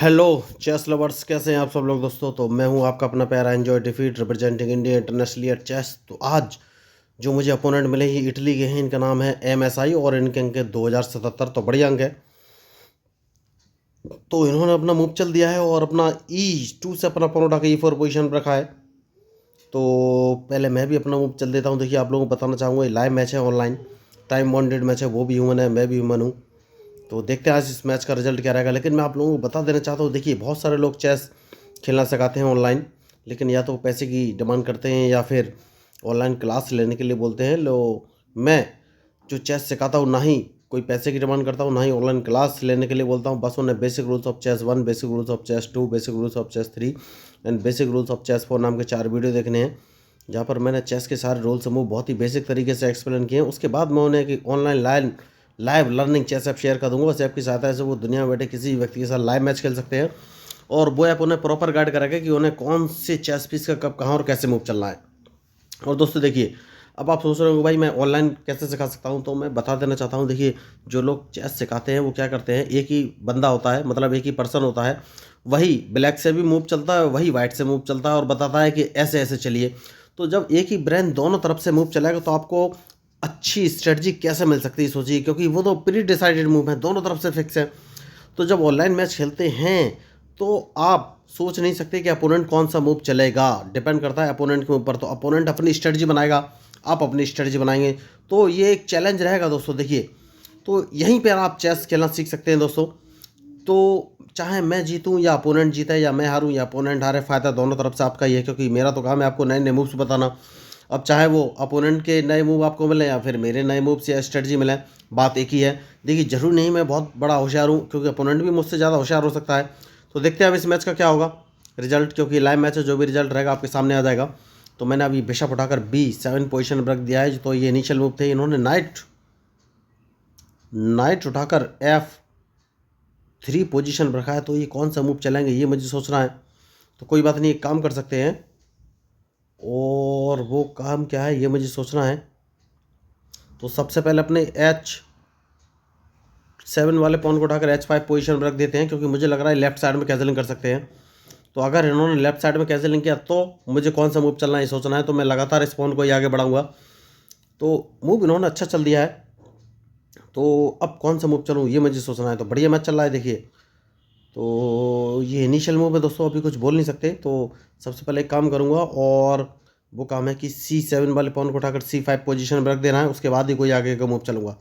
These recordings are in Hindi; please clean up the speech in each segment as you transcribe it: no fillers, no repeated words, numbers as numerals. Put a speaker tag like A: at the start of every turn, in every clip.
A: हेलो चेस लवर्स, कैसे हैं आप सब लोग दोस्तों। तो मैं हूं आपका अपना प्यारा enjoy defeat representing India internationally at chess. तो आज जो मुझे अपोनेंट मिले ये इटली के हैं। इनका नाम है MSI और इनके अंक 2077, तो बढ़िया अंक है। तो इन्होंने अपना मूव चल दिया है और अपना E2 से अपना पौन उठा के E4 पोजीशन पर रखा है। तो पहले मैं भी अपना मूव चल देता हूँ। देखिए, आप लोगों को बताना चाहूँगा, ये लाइव मैच है, ऑनलाइन टाइम बाउंडेड मैच है। वो भी ह्यूमन है, मैं भी ह्यूमन हूँ। तो देखते हैं आज इस मैच का रिजल्ट क्या रहेगा। लेकिन मैं आप लोगों को बता देना चाहता हूँ, देखिए बहुत सारे लोग चेस खेलना सिखाते हैं ऑनलाइन, लेकिन या तो पैसे की डिमांड करते हैं या फिर ऑनलाइन क्लास लेने के लिए बोलते हैं। मैं जो चेस सिखाता हूँ, ना ही कोई पैसे की डिमांड करता हूँ, ना ही ऑनलाइन क्लास लेने के लिए बोलता हूँ। बस उन्हें basic rules of chess 1, basic rules of chess 2, basic rules of chess 3 and basic rules of chess 4 नाम के 4 वीडियो देखने हैं, जहाँ पर मैंने चेस के सारे रूल समूह बहुत ही बेसिक तरीके से एक्सप्लेन किए हैं। उसके बाद मैं उन्हें कि online live learning chess app share कर दूंगा। उस ऐप की सहायता से वो दुनिया में बैठे किसी भी व्यक्ति के साथ लाइव मैच खेल सकते हैं, और वो ऐप उन्हें प्रॉपर गाइड करेगा कि उन्हें कौन से चेस पीस का कब, कहाँ और कैसे मूव चलना है। और दोस्तों देखिए, अब आप सोच रहे हो भाई मैं ऑनलाइन कैसे सिखा सकता हूँ, तो मैं बता देना चाहता हूँ। देखिए, जो लोग चेस सिखाते हैं वो क्या करते हैं, एक ही बंदा होता है, मतलब एक ही पर्सन होता है। वही ब्लैक से भी मूव चलता है, वही वाइट से मूव चलता है और बताता है कि ऐसे ऐसे चलिए। तो जब एक ही ब्रेन दोनों तरफ से मूव चलेगा तो आपको अच्छी स्ट्रेटजी कैसे मिल सकती है, सोचिए, क्योंकि वो तो प्री डिसाइडेड मूव है, दोनों तरफ से फिक्स है। तो जब ऑनलाइन मैच खेलते हैं तो आप सोच नहीं सकते कि अपोनेंट कौन सा मूव चलेगा। डिपेंड करता है अपोनेंट के ऊपर। तो अपोनेंट अपनी स्ट्रेटजी बनाएगा, आप अपनी स्ट्रेटजी बनाएंगे। तो ये एक चैलेंज रहेगा दोस्तों। देखिए, तो यहीं पर आप चेस खेलना सीख सकते हैं दोस्तों। तो चाहे मैं जीतूं या अपोनेंट जीते, या मैं हारूं या अपोनेंट हारे, फ़ायदा दोनों तरफ से आपका ही है, क्योंकि मेरा तो काम है आपको नए नए मूव्स बताना। अब चाहे वो अपोनेंट के नए मूव आपको मिले या फिर मेरे नए मूव्स या स्ट्रेटजी मिले, बात एक ही है। देखिए, जरूर नहीं मैं बहुत बड़ा होशियार हूँ, क्योंकि अपोनेंट भी मुझसे ज़्यादा होशियार हो सकता है। तो देखते हैं अब इस मैच का क्या होगा रिजल्ट, क्योंकि लाइव मैच है, जो भी रिजल्ट रहेगा आपके सामने आ जाएगा। तो मैंने अभी बिशप उठाकर B7 पोजीशन पर रख दिया है। तो ये इनिशियल मूव थे, इन्होंने नाइट उठाकर F3 पोजीशन पर रखा है। तो ये कौन सा मूव चलेंगे ये मुझे सोचना है। तो कोई बात नहीं, एक काम कर सकते हैं, और वो काम क्या है ये मुझे सोचना है। तो सबसे पहले अपने H7 वाले पॉन को उठाकर H5 पोजीशन पर रख देते हैं, क्योंकि मुझे लग रहा है लेफ्ट साइड में कैजलिंग कर सकते हैं। तो अगर इन्होंने लेफ्ट साइड में कैजलिंग किया तो मुझे कौन सा मूव चलना है ये सोचना है। तो मैं लगातार इस पॉन को ही आगे बढ़ाऊंगा। तो मूव इन्होंने अच्छा चल दिया है, तो अब कौन सा मूव चलूँ ये मुझे सोचना है। तो बढ़िया मैच चल रहा है। देखिए, तो ये इनिशियल मूव है दोस्तों, अभी कुछ बोल नहीं सकते। तो सबसे पहले एक काम करूँगा, और वो काम है कि C7 वाले पॉन को उठाकर C5 पोजीशन पर रख देना है। उसके बाद ही कोई आगे का मूव चलूँगा।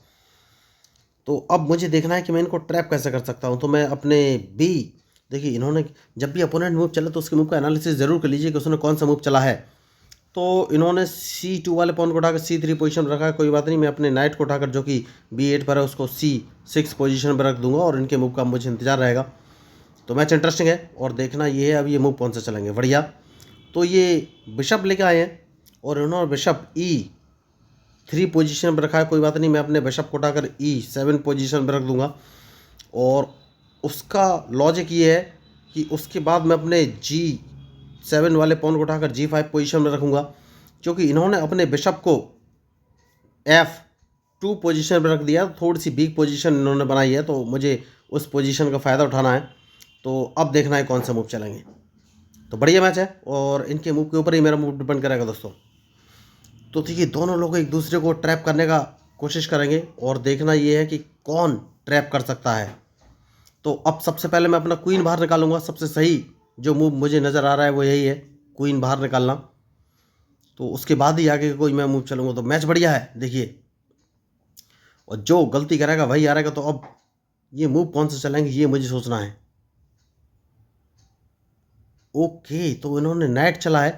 A: तो अब मुझे देखना है कि मैं इनको ट्रैप कैसे कर सकता हूँ। तो मैं अपने बी, देखिए इन्होंने जब भी अपोनेंट मूव चले तो उसके मूव का एनालिसिस ज़रूर कर लीजिए कि उसने कौन सा मूव चला है। तो इन्होंने C2 वाले पॉन को उठाकर C3 पोजीशन पर रखा है। कोई बात नहीं, मैं अपने नाइट को उठाकर जो कि B8 पर है उसको C6 पोजीशन पर रख दूंगा, और इनके मूव का मुझे इंतजार रहेगा। तो मैच इंटरेस्टिंग है, और देखना ये है अब ये मूव कौन से चलेंगे। बढ़िया। तो ये बिशप लेके आए हैं, और इन्होंने बिशप E3 पोजीशन पर रखा है। कोई बात नहीं, मैं अपने बिशप को उठाकर E7 पोजीशन पर रख दूंगा, और उसका लॉजिक ये है कि उसके बाद मैं अपने G7 वाले पॉन को उठाकर G5 पोजीशन में रखूँगा, क्योंकि इन्होंने अपने बिशप को F2 पोजीशन पर रख दिया। थोड़ी सी वीक पोजीशन इन्होंने बनाई है, तो मुझे उस पोजीशन का फ़ायदा उठाना है। तो अब देखना है कौन सा मूव चलेंगे। तो बढ़िया मैच है, और इनके मूव के ऊपर ही मेरा मूव डिपेंड करेगा दोस्तों। तो देखिए, दोनों लोग एक दूसरे को ट्रैप करने का कोशिश करेंगे, और देखना ये है कि कौन ट्रैप कर सकता है। तो अब सबसे पहले मैं अपना क्वीन बाहर निकालूंगा। सबसे सही जो मूव मुझे नज़र आ रहा है वो यही है, क्वीन बाहर निकालना। तो उसके बाद ही आगे कोई मैं मूव चलूँगा। तो मैच बढ़िया है देखिए, और जो गलती करेगा वही हारेगा। तो अब ये मूव कौन से चलेंगे ये मुझे सोचना है। ओके, तो इन्होंने नाइट चला है।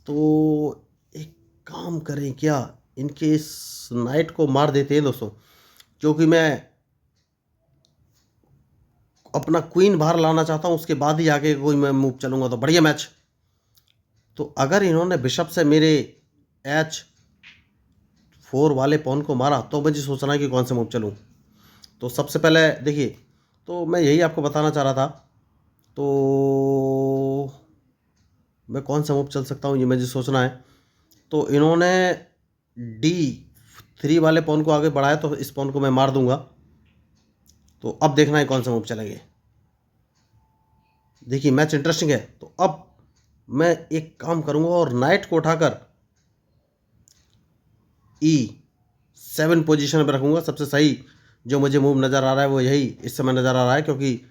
A: तो एक काम करें क्या, इनके इस नाइट को मार देते हैं दोस्तों, क्योंकि मैं अपना क्वीन बाहर लाना चाहता हूँ। उसके बाद ही आगे कोई मैं मूव चलूँगा। तो बढ़िया मैच। तो अगर इन्होंने बिशप से मेरे H4 वाले पॉन को मारा तो मुझे सोचना है कि कौन सा मूव चलूँ। तो सबसे पहले देखिए, तो मैं यही आपको बताना चाह रहा था। तो मैं कौन सा मूव चल सकता हूँ ये मुझे सोचना है। तो इन्होंने D3 वाले पॉन को आगे बढ़ाया, तो इस पॉन को मैं मार दूंगा। तो अब देखना है कौन सा मूव चलेंगे। देखिए मैच इंटरेस्टिंग है। तो अब मैं एक काम करूंगा और नाइट को उठाकर E7 पोजीशन पर रखूंगा। सबसे सही जो मुझे मूव नज़र आ रहा है वो यही इस समय नज़र आ रहा है, क्योंकि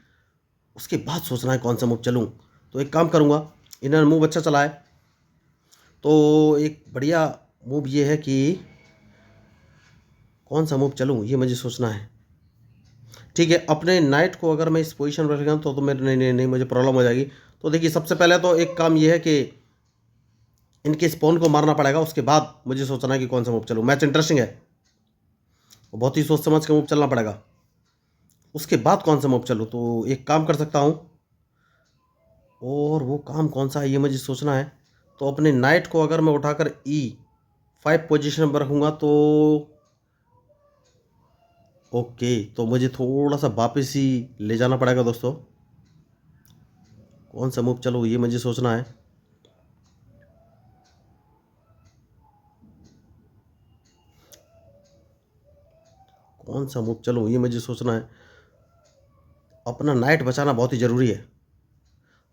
A: उसके बाद सोचना है कौन सा मूव चलूं। तो एक काम करूंगा, इन्होंने मूव अच्छा चला है तो एक बढ़िया मूव ये है कि कौन सा मूव चलूं ये मुझे सोचना है। ठीक है, अपने नाइट को अगर मैं इस पोजीशन पर रखूँगा तो मेरे नहीं मुझे प्रॉब्लम हो जाएगी। तो देखिए सबसे पहले तो एक काम ये है कि इनके स्पॉन को मारना पड़ेगा, उसके बाद मुझे सोचना है कि कौन सा मूव चलूं। मैच इंटरेस्टिंग है, बहुत ही सोच समझ के मूव चलना पड़ेगा, उसके बाद कौन सा मूव चलूं। तो एक काम कर सकता हूं, और वो काम कौन सा है ये मुझे सोचना है। तो अपने नाइट को अगर मैं उठाकर E5 पोजीशन पर रखूँगा तो ओके, तो मुझे थोड़ा सा वापस ही ले जाना पड़ेगा दोस्तों। कौन सा मूव चलो ये मुझे सोचना है। कौन सा मूव चलो ये मुझे सोचना है। अपना नाइट बचाना बहुत ही ज़रूरी है,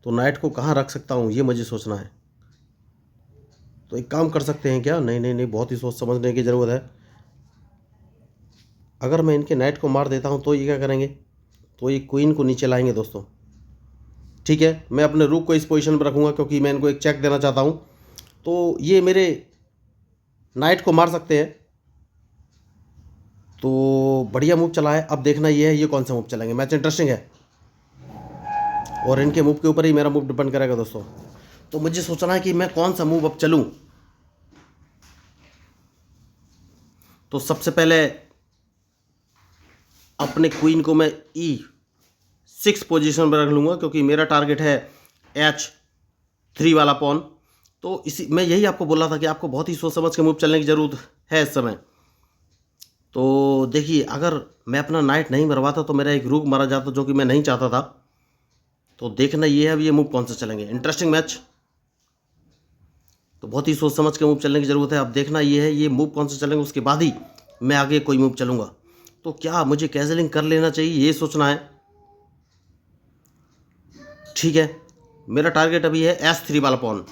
A: तो नाइट को कहाँ रख सकता हूँ ये मुझे सोचना है। तो एक काम कर सकते हैं क्या, नहीं, बहुत ही सोच समझने की ज़रूरत है। अगर मैं इनके नाइट को मार देता हूँ तो ये क्या करेंगे, तो ये क्वीन को नीचे लाएंगे दोस्तों। ठीक है, मैं अपने रूक को इस पोजीशन पर रखूँगा क्योंकि मैं इनको एक चेक देना चाहता हूँ। तो ये मेरे नाइट को मार सकते हैं, तो बढ़िया मूव चला है। अब देखना ये है ये कौन सा मूव चलेंगे। मैच इंटरेस्टिंग है और इनके मूव के ऊपर ही मेरा मूव डिपेंड करेगा दोस्तों। तो मुझे सोचना है कि मैं कौन सा मूव अब चलूँ। तो सबसे पहले अपने क्वीन को मैं E6 पोजीशन पर रख लूँगा, क्योंकि मेरा टारगेट है H3 वाला पॉन। तो इसी मैं यही आपको बोल रहा था कि आपको बहुत ही सोच समझ के मूव चलने की ज़रूरत है इस समय। तो देखिए अगर मैं अपना नाइट नहीं मरवाता तो मेरा एक रूक मारा जाता, जो कि मैं नहीं चाहता था। तो देखना ये है अब ये मूव कौन से चलेंगे। इंटरेस्टिंग मैच, तो बहुत ही सोच समझ के मूव चलने की ज़रूरत है। अब देखना ये है ये मूव कौन से चलेंगे, उसके बाद ही मैं आगे कोई मूव चलूँगा। तो क्या मुझे कैजलिंग कर लेना चाहिए ये सोचना है। ठीक है, मेरा टारगेट अभी है S3 वाला पॉन,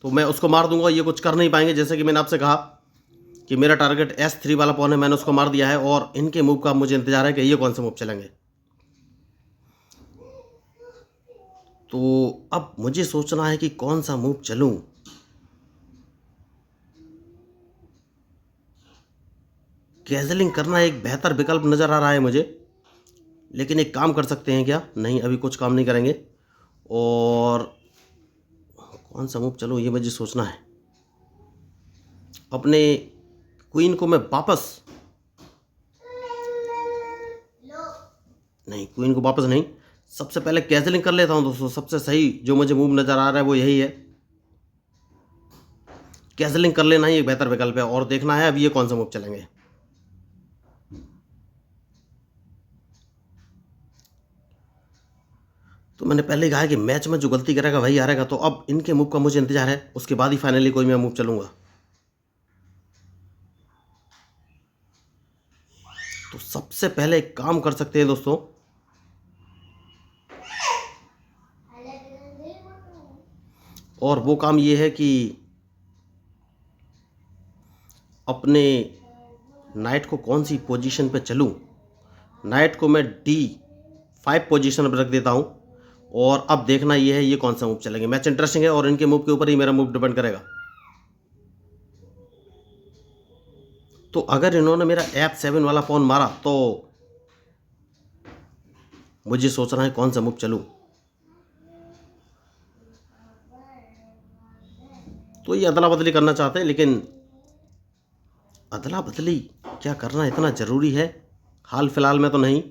A: तो मैं उसको मार दूंगा। ये कुछ कर नहीं पाएंगे, जैसे कि मैंने आपसे कहा कि मेरा टारगेट S3 वाला पॉन है, मैंने उसको मार दिया है और इनके मूव का मुझे इंतजार है कि ये कौन से मूव चलेंगे। तो अब मुझे सोचना है कि कौन सा मूव चलूं। कैजलिंग करना एक बेहतर विकल्प नज़र आ रहा है मुझे, लेकिन एक काम कर सकते हैं क्या, नहीं अभी कुछ काम नहीं करेंगे। और कौन सा मूव चलूं ये मुझे सोचना है। अपने क्वीन को मैं वापस नहीं, क्वीन को वापस नहीं, सबसे पहले कैजलिंग कर लेता हूं दोस्तों। सबसे सही जो मुझे मूव नज़र आ रहा है वो यही है, कैजलिंग कर लेना ही एक बेहतर विकल्प है। और देखना है अब ये कौन सा मूव चलेंगे। तो मैंने पहले ही कहा है कि मैच में जो गलती करेगा वही हारेगा। तो अब इनके मूव का मुझे इंतजार है, उसके बाद ही फाइनली कोई मैं मूव चलूंगा। तो सबसे पहले एक काम कर सकते हैं दोस्तों, और वो काम ये है कि अपने नाइट को कौन सी पोजीशन पे चलूं। नाइट को मैं D5 पोजीशन पर रख देता हूं, और अब देखना ये है ये कौन सा मूव चलेंगे। मैच इंटरेस्टिंग है और इनके मूव के ऊपर ही मेरा मूव डिपेंड करेगा। तो अगर इन्होंने मेरा F7 वाला पॉन मारा तो मुझे सोचना है कौन सा मूव चलूं। तो ये अदला बदली करना चाहते हैं, लेकिन अदला बदली क्या करना इतना ज़रूरी है हाल फिलहाल में तो नहीं।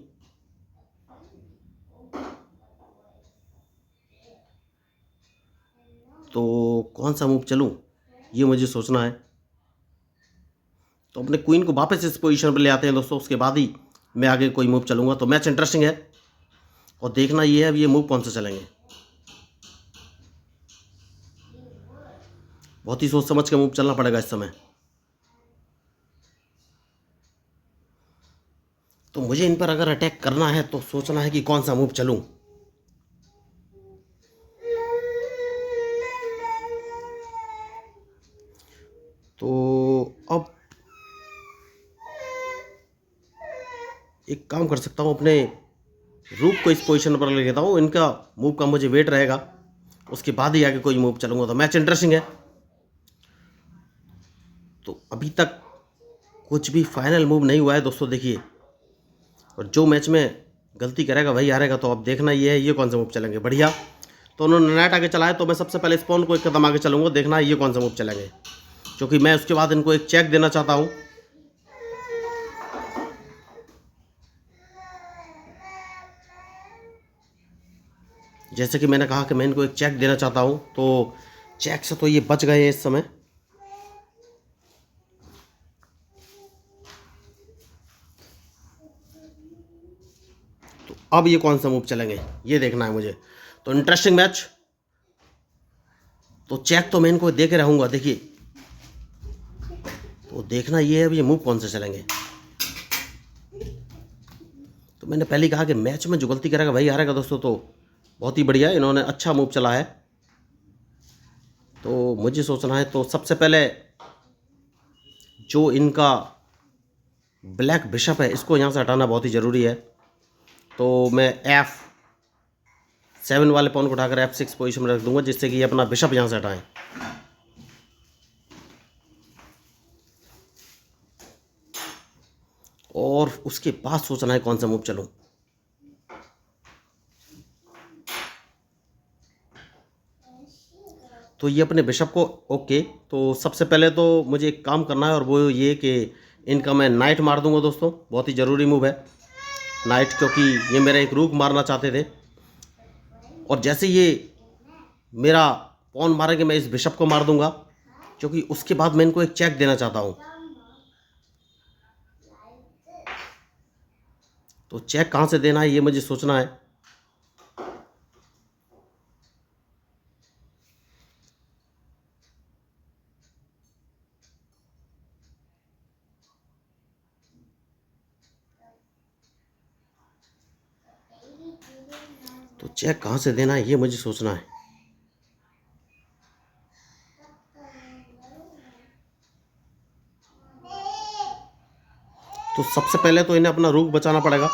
A: तो कौन सा मूव चलूं ये मुझे सोचना है। तो अपने क्वीन को वापस इस पोजीशन पर ले आते हैं दोस्तों, उसके बाद ही मैं आगे कोई मूव चलूंगा। तो मैच इंटरेस्टिंग है और देखना ये है अब ये मूव कौन से चलेंगे। बहुत ही सोच समझ के मूव चलना पड़ेगा इस समय। तो मुझे इन पर अगर अटैक करना है तो सोचना है कि कौन सा मूव चलूं। तो अब एक काम कर सकता हूँ, अपने रूक को इस पोजीशन पर ले लेता हूँ। इनका मूव का मुझे वेट रहेगा, उसके बाद ही आगे कोई मूव चलूँगा। तो मैच इंटरेस्टिंग है। तो अभी तक कुछ भी फाइनल मूव नहीं हुआ है दोस्तों, देखिए। और जो मैच में गलती करेगा वही हारेगा। तो अब देखना ये है, ये कौन सा मूव चलेंगे। बढ़िया, तो उन्होंने नाइट आगे चलाया, तो मैं सबसे पहले स्पॉन को एक कदम आगे चलूँगा। देखना है ये कौन सा मूव चलेंगे, क्योंकि मैं उसके बाद इनको एक चेक देना चाहता हूँ। जैसे कि मैंने कहा कि मैं इनको एक चेक देना चाहता हूँ, तो चेक से तो ये बच गए हैं इस समय। तो अब ये कौन सा मूव चलेंगे ये देखना है मुझे। तो इंटरेस्टिंग मैच। तो चेक तो मैं इनको दे के रहूँगा, देखिए। तो देखना ये है अब ये मूव कौन से चलेंगे। तो मैंने पहले ही कहा कि मैच में जो गलती करेगा वही हारेगा दोस्तों। तो बहुत ही बढ़िया, इन्होंने अच्छा मूव चला है। तो मुझे सोचना है, तो सबसे पहले जो इनका ब्लैक बिशप है इसको यहाँ से हटाना बहुत ही ज़रूरी है। तो मैं F7 वाले पॉन को उठाकर F6 पोजीशन में रख दूंगा, जिससे कि ये अपना बिशप यहाँ से हटाएं। और उसके बाद सोचना है कौन सा मूव चलूं। तो ये अपने बिशप को, ओके। तो सबसे पहले तो मुझे एक काम करना है, और वो ये कि इनका मैं नाइट मार दूंगा दोस्तों। बहुत ही ज़रूरी मूव है नाइट, क्योंकि ये मेरा एक रूक मारना चाहते थे। और जैसे ये मेरा पॉन मारेंगे, मैं इस बिशप को मार दूंगा, क्योंकि उसके बाद मैं इनको एक चेक देना चाहता हूँ। तो चेक कहाँ से देना है ये मुझे सोचना है। तो चेक कहाँ से देना है ये मुझे सोचना है। तो सबसे पहले तो इन्हें अपना रूक बचाना पड़ेगा,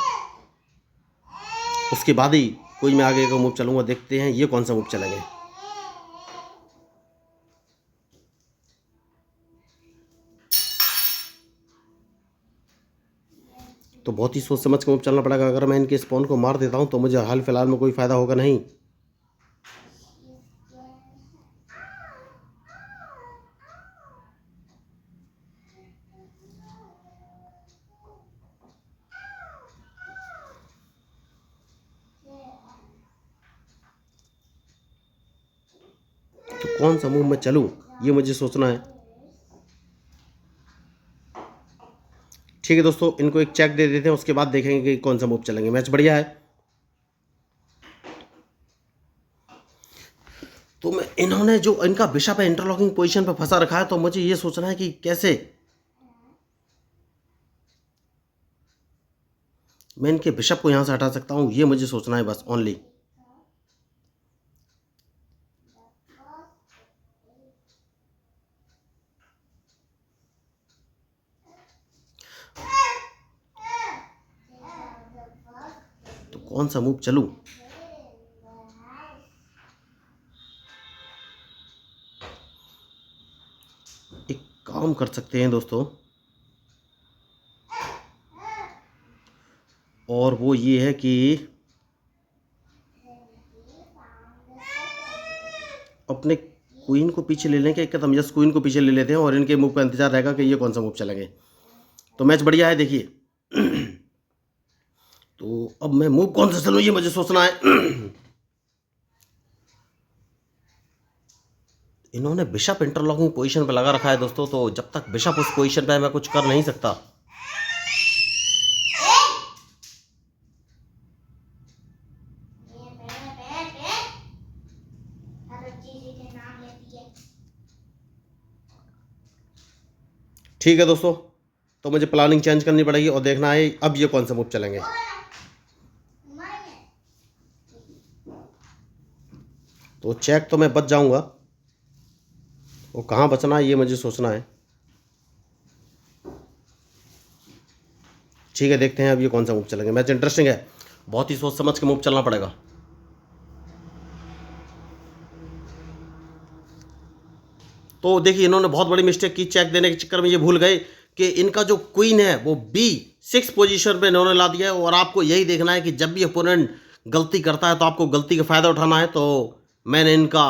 A: उसके बाद ही कोई मैं आगे का मूव चलूंगा। देखते हैं ये कौन सा मूव चलेंगे। तो बहुत ही सोच समझ के मूव चलना पड़ेगा। अगर मैं इनके स्पॉन को मार देता हूँ तो मुझे हाल फिलहाल में कोई फ़ायदा होगा नहीं। तो कौन सा मूव मैं चलूँ ये मुझे सोचना है। ठीक है दोस्तों, इनको एक चेक दे देते हैं, उसके बाद देखेंगे कि कौन सा मूव चलेंगे। मैच बढ़िया है। तो मैं, इन्होंने जो इनका बिशप है इंटरलॉकिंग पोजीशन पर फंसा रखा है, तो मुझे ये सोचना है कि कैसे मैं इनके बिशप को यहाँ से हटा सकता हूँ, ये मुझे सोचना है बस ओनली। तो कौन सा मूव चलूँ। एक काम कर सकते हैं दोस्तों, और वो ये है कि अपने क्वीन को पीछे ले लें, कि एक कदम जस्ट क्वीन को पीछे ले लेते हैं, और इनके मूव का इंतजार रहेगा कि ये कौन सा मूव चलेंगे। तो मैच बढ़िया है, देखिए। तो अब मैं मूव कौन सा चलूँ ये मुझे सोचना है। इन्होंने बिशप इंटरलॉकिंग पोजीशन पे लगा रखा है दोस्तों, तो जब तक बिशप उस पोजीशन पे है मैं कुछ कर नहीं सकता। ठीक है दोस्तों, तो मुझे प्लानिंग चेंज करनी पड़ेगी और देखना है अब ये कौन सा मूव चलेंगे। तो चेक तो मैं बच जाऊंगा, वो कहाँ बचना है ये मुझे सोचना है। ठीक है, देखते हैं अब ये कौन सा मूव चलेंगे। मैच इंटरेस्टिंग है, बहुत ही सोच समझ के मूव चलना पड़ेगा। तो देखिए इन्होंने बहुत बड़ी मिस्टेक की, चेक देने के चक्कर में ये भूल गए कि इनका जो क्वीन है वो B6 पोजीशन पे इन्होंने ला दिया है। और आपको यही देखना है कि जब भी अपोनेंट गलती करता है तो आपको गलती का फ़ायदा उठाना है। तो मैंने इनका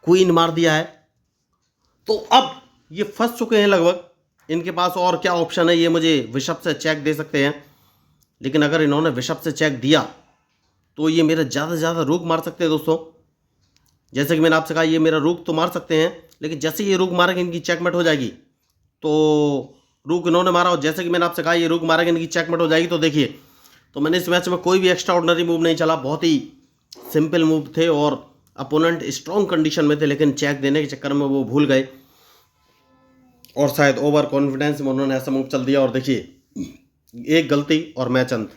A: क्वीन मार दिया है, तो अब ये फंस चुके हैं लगभग। इनके पास और क्या ऑप्शन है, ये मुझे बिशप से चेक दे सकते हैं, लेकिन अगर इन्होंने बिशप से चेक दिया तो ये मेरा ज़्यादा से ज़्यादा रूक मार सकते हैं दोस्तों। जैसे कि मैंने आपसे कहा ये मेरा रूक तो मार सकते हैं, लेकिन जैसे ये रूक मारेंगे इनकी चेकमेट हो जाएगी। तो रूक इन्होंने मारा और जैसे कि मैंने आपसे कहा ये रूक मारेंगे इनकी चेकमेट हो जाएगी। तो देखिए, तो मैंने इस मैच में कोई भी एक्स्ट्रा ऑर्डिनरी मूव नहीं चला, बहुत ही सिंपल मूव थे और अपोनेंट स्ट्रॉन्ग कंडीशन में थे, लेकिन चेक देने के चक्कर में वो भूल गए और शायद ओवर कॉन्फिडेंस में उन्होंने ऐसा मूव चल दिया। और देखिए एक गलती और मैच अंत।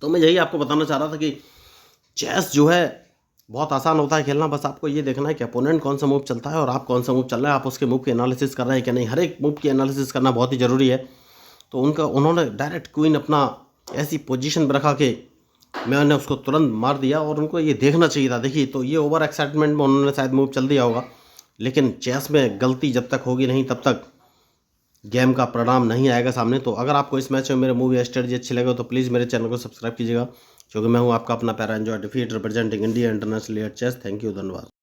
A: तो मैं यही आपको बताना चाह रहा था कि चेस जो है बहुत आसान होता है खेलना, बस आपको ये देखना है कि अपोनेंट कौन सा मूव चलता है और आप कौन सा मूव चल रहा है, आप उसके मूव की एनालिसिस कर रहे हैं कि नहीं। हर एक मूव की एनालिसिस करना बहुत ही ज़रूरी है। तो उन्होंने डायरेक्ट क्वीन अपना ऐसी पोजीशन पर रखा कि मैंने उसको तुरंत मार दिया और उनको ये देखना चाहिए था। देखिए, तो ये ओवर एक्साइटमेंट में उन्होंने शायद मूव चल दिया होगा, लेकिन चेस में गलती जब तक होगी नहीं तब तक गेम का परिणाम नहीं आएगा सामने। तो अगर आपको इस मैच में मेरे मूव या स्ट्रेटजी अच्छी लगे तो प्लीज़ मेरे चैनल को सब्सक्राइब कीजिएगा, क्योंकि मैं हूँ आपका अपना para enjoy defeat representing India international at chess. Thank you, धन्यवाद।